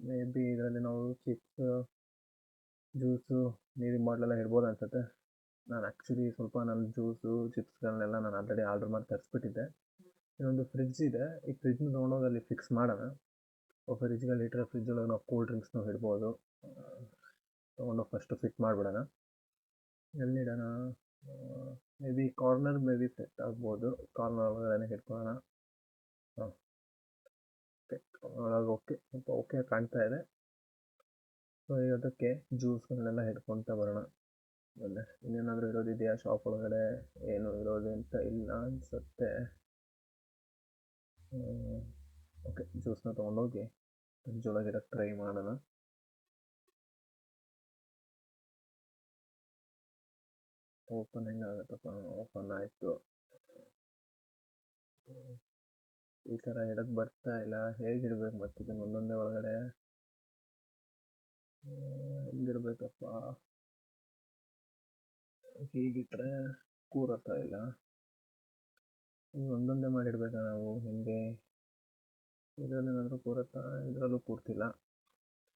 May be ಇದರಲ್ಲಿ ನಾವು chips, juice, ನೀರಿನ ಬಾಟ್ಲೆಲ್ಲ ಇಡ್ಬೋದು ಅನ್ಸುತ್ತೆ. ನಾನು ಆ್ಯಕ್ಚುಲಿ ಸ್ವಲ್ಪ ನನ್ನ ಜ್ಯೂಸು ಚಿಪ್ಸ್ಗಳನ್ನೆಲ್ಲ ನಾನು ಆಲ್ರೆಡಿ ಆರ್ಡ್ರ್ ಮಾಡಿ ತರಿಸ್ಬಿಟ್ಟಿದ್ದೆ. ಇನ್ನೊಂದು ಫ್ರಿಡ್ಜ್ ಇದೆ, ಈ ಫ್ರಿಡ್ಜ್ನ ತೊಗೊಂಡೋಗಿ ಅಲ್ಲಿ ಫಿಕ್ಸ್ ಮಾಡೋಣ. ಫ್ರಿಡ್ಜ್ಗೆ ಇಟ್ಟರೆ ಫ್ರಿಡ್ಜ್ ಒಳಗೆ ನಾವು ಕೂಲ್ ಡ್ರಿಂಕ್ಸ್ನೂ ಇಡ್ಬೋದು. ತೊಗೊಂಡೋಗಿ ಫಸ್ಟು ಫಿಟ್ ಮಾಡಿಬಿಡೋಣ. ಎಲ್ಲಿಡೋಣ? May be corner may be set ಆಗ್ಬೋದು. ಕಾರ್ನರ್ ಒಳಗಡೆ ಇಟ್ಕೊಳ್ಳೋಣ. ಹಾಂ, ಓಕೆ, ಒಳಗೆ ಓಕೆ, ಸ್ವಲ್ಪ ಓಕೆ ಕಾಣ್ತಾ ಇದೆ. ಸೊ ಈಗ ಅದಕ್ಕೆ ಜ್ಯೂಸ್ಗಳನ್ನೆಲ್ಲ ಹಿಡ್ಕೊತ ಬರೋಣ. ಆಮೇಲೆ ಇನ್ನೇನಾದರೂ ಇರೋದಿದೆಯಾ ಶಾಪ್ ಒಳಗಡೆ? ಏನು ಇರೋದು ಅಂತ ಇಲ್ಲ ಅನಿಸುತ್ತೆ. ಓಕೆ, ಜ್ಯೂಸ್ನ ತೊಗೊಂಡೋಗಿ ಫ್ರಿಡ್ಜ್ ಒಳಗೆ ಟ್ರೈ ಮಾಡೋಣ. ಓಪನ್ ಹೆಂಗಾಗುತ್ತಪ್ಪ? ಓಪನ್ ಆಯಿತು. ಈ ಥರ ಇಡಕ್ಕೆ ಬರ್ತಾ ಇಲ್ಲ. ಹೇಗಿಡ್ಬೇಕು ಮತ್ತಿದನ್ನು ಒಂದೊಂದೇ ಒಳಗಡೆ? ಹೆಂಗಿಡ್ಬೇಕಪ್ಪ? ಹೀಗಿಟ್ರೆ ಕೂರತ್ತಾ ಇಲ್ಲ. ಈಗ ಒಂದೊಂದೇ ಮಾಡಿಡ್ಬೇಕಾ ನಾವು? ಹಿಂಗೆ ಇದರಲ್ಲೇನಾದರೂ ಕೂರತ್ತಾ? ಇದರಲ್ಲೂ ಕೂರ್ತಿಲ್ಲ.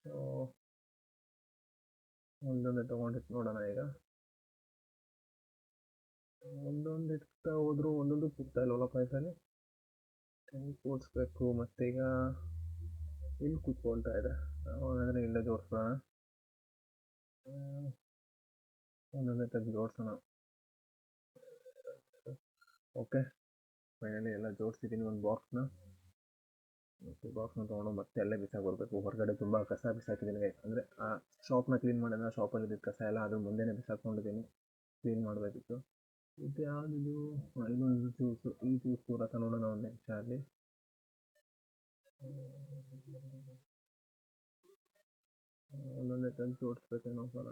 ಸೊ ಒಂದೊಂದೇ ತೊಗೊಂಡಿಟ್ಟು ನೋಡೋಣ. ಈಗ ಒಂದೊಂದು ಇಡ್ತಾ ಹೋದ್ರು ಒಂದೊಂದು ಕೂರ್ತಾ ಇಲ್ವಲ್ಲಪ್ಪ ಇದರಲ್ಲಿ. ಹೆಂಗೆ ಕೂರಿಸ್ಬೇಕು? ಮತ್ತೀಗ ಇಲ್ಲಿ ಕೂತ್ಕೊಳ್ತಾ ಇದೆ. ಹಾಗಾದರೆ ಇಲ್ಲೇ ಜೋಡಿಸ್ಕೊಳ್ಳೋಣ. ಒಂದೊಂದೇ ತೆಗೆದು ಜೋಡಿಸೋಣ. ಓಕೆ, ಫೈನಲಿ ಎಲ್ಲ ಜೋಡಿಸಿದ್ದೀನಿ ಒಂದು ಬಾಕ್ಸ್ನ. ಮತ್ತು ಬಾಕ್ಸ್ನ ತೊಗೊಂಡು ಮತ್ತೆ ಅಲ್ಲೇ ಬಿಸಾಕಿ ಬರಬೇಕು. ಹೊರಗಡೆ ತುಂಬ ಕಸ ಬಿಸಾಕಿದ್ದೀನಿ. ಅಂದರೆ ಆ ಶಾಪ್ನ ಕ್ಲೀನ್ ಮಾಡೋಣ, ಶಾಪಲ್ಲಿದ್ದ ಕಸ ಎಲ್ಲ ಅದ್ರ ಮುಂದೆನೇ ಬಿಸಾಕೊಂಡಿದ್ದೀನಿ. ಕ್ಲೀನ್ ಮಾಡಬೇಕಿತ್ತು. ಇದು ಯಾವುದಿದು? ಇನ್ನೊಂದು ಜ್ಯೂಸು. ಈ ಜ್ಯೂಸ್ ಕೂರತ್ತ ನೋಡೋಣ ಒಂದು ನಿಮಿಷ ಅಲ್ಲಿ. ಒಂದೊಂದೇ ತೆಗೆದು ಜೋಡಿಸ್ಬೇಕೇನೋ ಸಲ.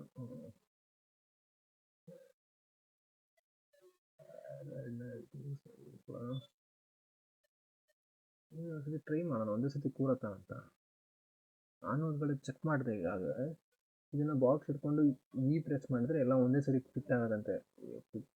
ಒಂದ್ಸತಿ ಟ್ರೈ ಮಾಡೋಣ, ಒಂದೇ ಸತಿ ಕೂರತ್ತಾ ಅಂತ. ನಾನು ಒಂದು ಕಡೆ ಚೆಕ್ ಮಾಡಿದೆ. ಈಗಾಗಲೇ ಇದನ್ನು ಬಾಕ್ಸ್ ಹಿಡ್ಕೊಂಡು ಈ ಪ್ರೆಸ್ ಮಾಡಿದ್ರೆ ಎಲ್ಲ ಒಂದೇ ಸರಿ ಫಿಟ್ ಆಗೋದಂತೆ.